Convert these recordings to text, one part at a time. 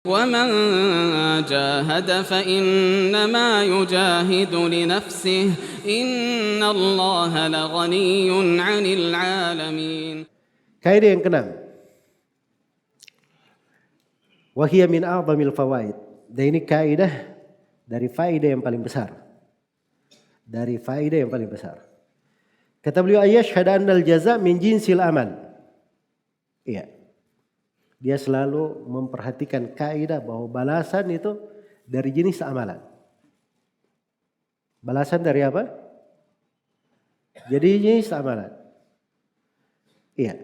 ومن جاهد فإنما يجاهد لنفسه إن الله لغني عن العالمين. Kaidah yang keenam. Wa hiya min a'dhamil fawaid. Dan ini kaidah dari faedah yang paling besar. Dari faedah yang paling besar. Kata beliau ayyashhadu annal jaza min jinsil amal. Iya. Dia selalu memperhatikan kaidah bahwa balasan itu dari jenis amalan. Balasan dari apa? Jadi jenis amalan. Iya.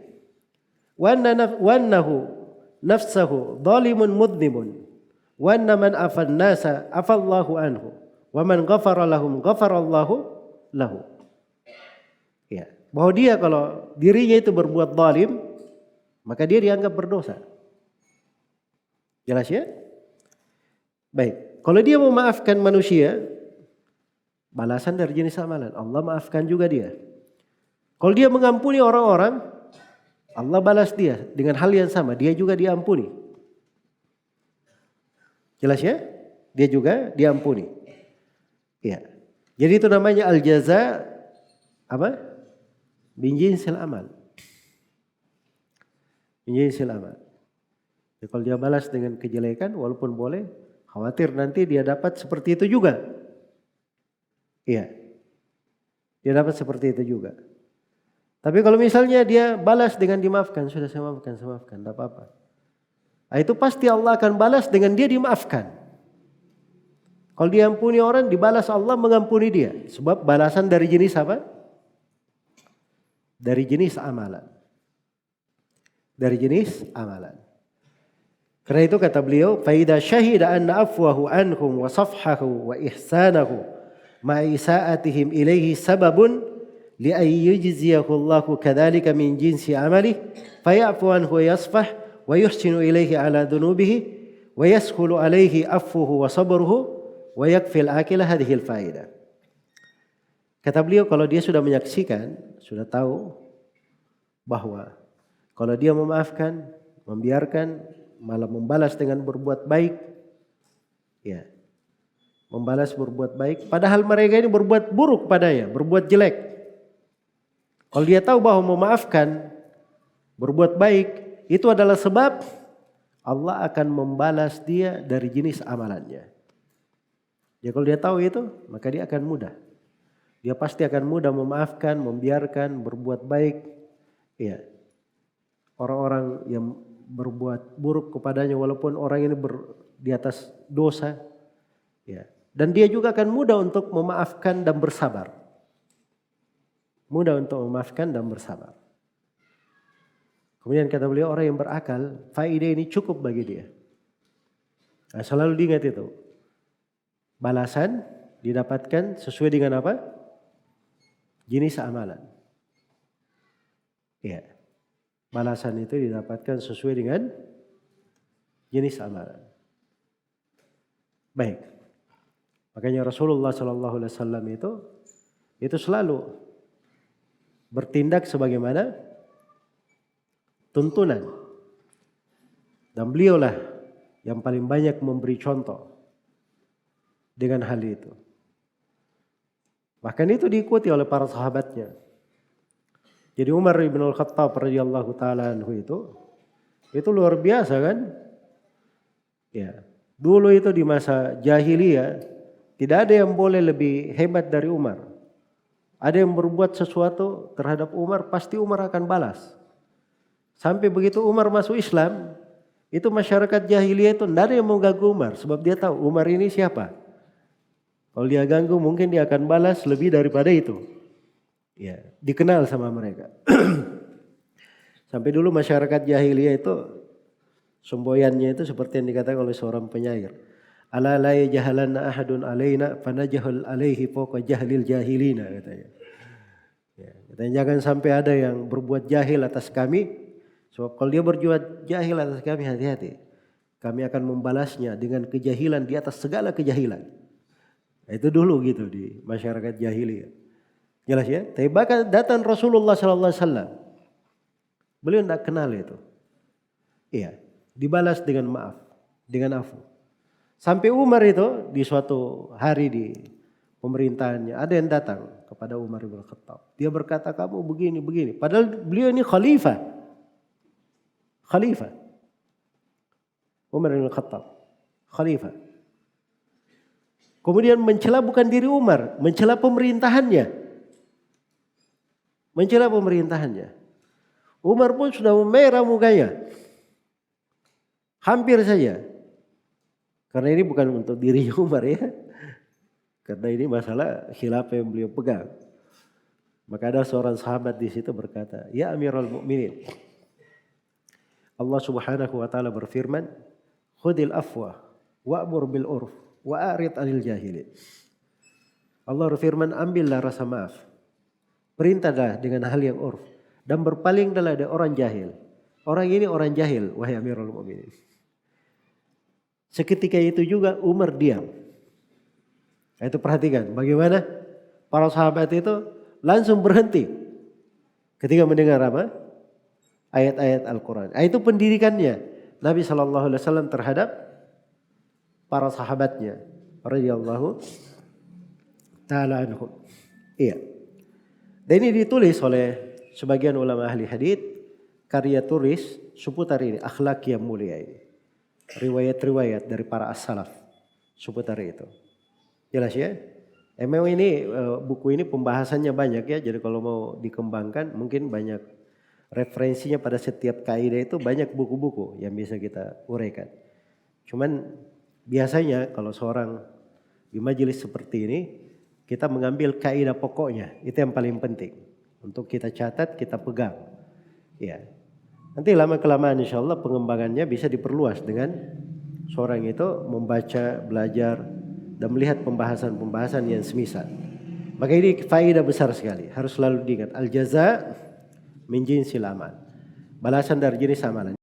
Wa annahu nafsahu zalimun mudnimun. Wa anna man afan nasa afallahu anhu. Wa man ghafara lahum ghafarallahu lahu. Iya. Bahwa dia kalau dirinya itu berbuat zalim, maka dia dianggap berdosa. Jelas ya? Baik. Kalau dia memaafkan manusia, balasan dari jenis amalan. Allah maafkan juga dia. Kalau dia mengampuni orang-orang, Allah balas dia dengan hal yang sama. Dia juga diampuni. Jelas ya? Dia juga diampuni. Iya. Jadi itu namanya al-jaza apa? Min jinsil amal. Jinsil amal. Ya, kalau dia balas dengan kejelekan walaupun boleh, khawatir nanti dia dapat seperti itu juga. Iya. Dia dapat seperti itu juga. Tapi kalau misalnya dia balas dengan dimaafkan, sudah saya maafkan, tidak apa-apa. Nah, itu pasti Allah akan balas dengan dia dimaafkan. Kalau dia ampuni orang, dibalas Allah mengampuni dia. Sebab balasan dari jenis apa? Dari jenis amalan. Dari jenis amalan. Karena itu kata beliau, faida syahida anna afwahu anhum wa safhahu wa ihsanahu ma isaatihim ilaihi sababun li ay yujziyahu Allahu kadzalika min jinsi amalihi fayafu anhu wa yasfah wa yuhsinu ilaihi ala dhunubihi wa yaskhulu alaihi afwuhu wa sabruhu wa yakfil akila hadhihi al-faida. Kata beliau kalau dia sudah menyaksikan, sudah tahu bahwa kalau dia memaafkan, membiarkan, malah membalas dengan berbuat baik, ya, membalas berbuat baik, padahal mereka ini berbuat buruk padanya, berbuat jelek. Kalau dia tahu bahwa memaafkan, berbuat baik, itu adalah sebab Allah akan membalas dia dari jenis amalannya. Ya kalau dia tahu itu, maka dia akan mudah. Dia pasti akan mudah memaafkan, membiarkan, berbuat baik, ya. Orang-orang yang berbuat buruk kepadanya walaupun orang ini di atas dosa, ya. Dan dia juga akan mudah untuk memaafkan dan bersabar. Mudah untuk memaafkan dan bersabar. Kemudian kata beliau orang yang berakal, faedah ini cukup bagi dia. Nah, selalu diingat itu. Balasan didapatkan sesuai dengan apa? Jenis amalan. Ya. Balasan itu didapatkan sesuai dengan jenis amalan. Baik. Makanya Rasulullah SAW itu selalu bertindak sebagaimana tuntunan. Dan beliaulah yang paling banyak memberi contoh dengan hal itu. Bahkan itu diikuti oleh para sahabatnya. Jadi Umar bin Al-Khattab radhiyallahu taala anhu itu luar biasa kan? Ya. Dulu itu di masa jahiliyah tidak ada yang boleh lebih hebat dari Umar. Ada yang berbuat sesuatu terhadap Umar, pasti Umar akan balas. Sampai begitu Umar masuk Islam, itu masyarakat jahiliyah itu tidak ada yang mau ganggu Umar, sebab dia tahu Umar ini siapa. Kalau dia ganggu mungkin dia akan balas lebih daripada itu. Ya, dikenal sama mereka. Sampai dulu masyarakat jahiliyah itu semboyannya itu seperti yang dikatakan oleh seorang penyair. Ala la yajhalanna ahadun alaina fanajhal alaihi fawqa jahlil jahilina katanya. Ya, katanya jangan sampai ada yang berbuat jahil atas kami. Sebab kalau dia berbuat jahil atas kami, hati-hati. Kami akan membalasnya dengan kejahilan di atas segala kejahilan. Nah, itu dulu gitu di masyarakat jahiliyah. Jelas ya? Tapi bahkan datang Rasulullah SAW. Beliau tidak kenal itu. Iya. Dibalas dengan maaf. dengan afu. Sampai Umar itu di suatu hari di pemerintahannya ada yang datang kepada Umar bin Khattab. Dia berkata, kamu begini. Padahal beliau ini khalifah. Umar bin Khattab. Khalifah. Kemudian mencela bukan diri Umar, mencela pemerintahannya. Umar pun sudah memerah mukanya. Hampir saja. Karena ini bukan untuk diri Umar ya. Karena ini masalah khilafah yang beliau pegang. Maka ada seorang sahabat di situ berkata, ya Amirul Mukminin, Allah Subhanahu wa taala berfirman, khudil afwa wa'mur bil urf wa'arid 'anil jahilin. Allah berfirman, ambillah rasa maaf. Perintahlah dengan hal yang urf dan berpalinglah dari orang jahil. Orang ini orang jahil, wahai Amirul Mukminin. Seketika itu juga Umar diam. Itu perhatikan bagaimana para sahabat itu langsung berhenti ketika mendengar apa? Ayat-ayat Al-Quran. Itu pendidikannya Nabi SAW terhadap para sahabatnya radhiyallahu ta'ala anhum. Iya. Dan ini ditulis oleh sebagian ulama ahli hadits, karya tulis seputar ini, akhlak yang mulia ini. Riwayat-riwayat dari para as-salaf seputar itu. Jelas ya? Memang ini buku ini pembahasannya banyak ya. Jadi kalau mau dikembangkan mungkin banyak referensinya pada setiap kaidah itu, banyak buku-buku yang bisa kita uraikan. Cuman biasanya kalau seorang di majelis seperti ini kita mengambil kaidah pokoknya, itu yang paling penting untuk kita catat, kita pegang. Ya. Nanti lama-kelamaan insyaAllah pengembangannya bisa diperluas dengan seorang itu membaca, belajar, dan melihat pembahasan-pembahasan yang semisal. Maka ini faedah besar sekali. Harus selalu diingat. Al-jaza min jinsil amal. Balasan dari jenis amalan.